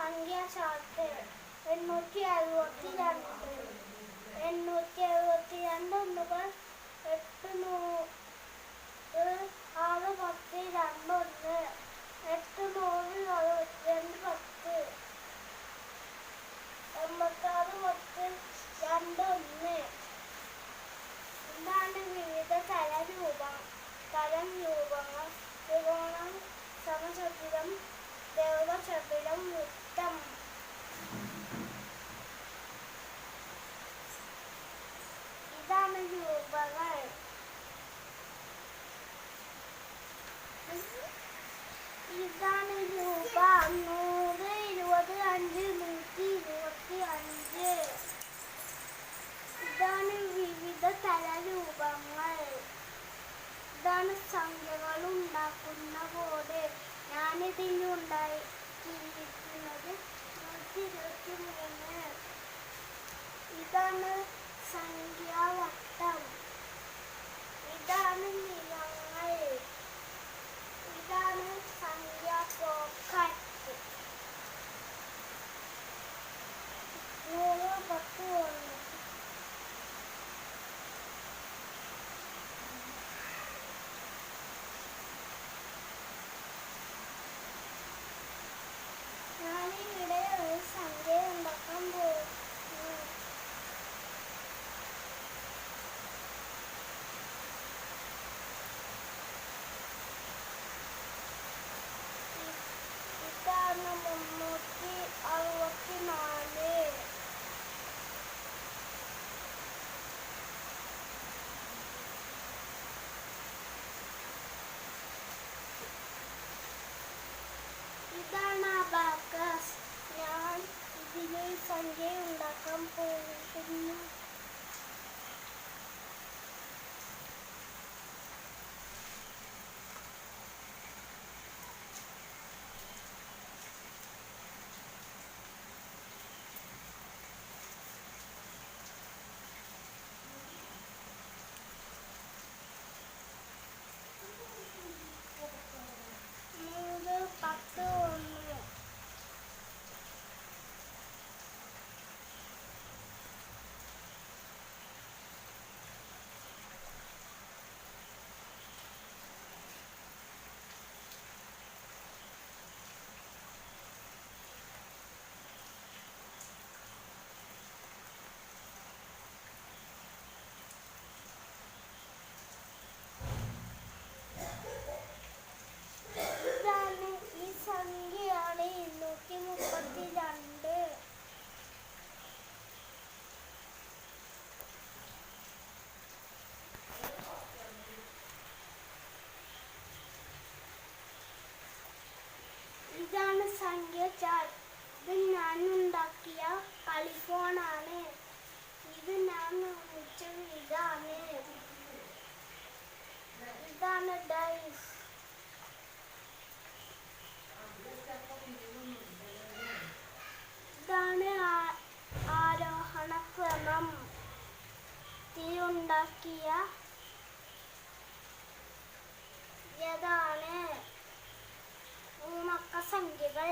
സംഖ്യാശാസ്ത്രം 862 872 ഒന്നുകൾ 800 6 10 2 1 800 62 10 86 10 2 1. ഇതാണ് വിവിധ തരം രൂപങ്ങൾ. ത്രികോണം, സമചതുരം, ദീർഘചതുരം, വൃത്തം. ഇതാണ് രൂപങ്ങൾ. ഇതാണ് രൂപ 100, 25, 125. ഇതാണ് വിവിധ തരം രൂപങ്ങൾ. ഇതാണ് സംഖ്യകൾ ഉണ്ടാക്കുന്ന ബോർഡ്. ഞാനിതിന് ഉണ്ടാക്കിയിരിക്കുന്നത് 123. ഇതാണ് സംഖ്യാവട്ടം. ഇതാണ് നിറങ്ങൾ. ഇതാണ് സംഖ്യാ പോക്കറ്റ്. 100, 10, 1. ഞാനിവിടെ ഒരു സംഖ്യ ഉണ്ടാക്കാൻ പോകുന്നു. ഇതാണ് 364. ഇതാണ് അബാക്കസ്. ഞാൻ ഇതിലെ സംഖ്യ ഉണ്ടാക്കാൻ പോകുന്നു. ഈ സംഖ്യയാണ് 232. ഇതാണ് സംഖ്യ ചാർട്ട്. ഇത് ഞാൻ ഉണ്ടാക്കിയ കളിഫോണാണ്. ഇത് ഞാൻ നിർമ്മിച്ചത്. ഇതാണ് ഡൈസ്. ഇതാണ് ആരോഹണക്രമം. ഉണ്ടാക്കിയ യതാണ് 3 അക്ക സംഖ്യകൾ.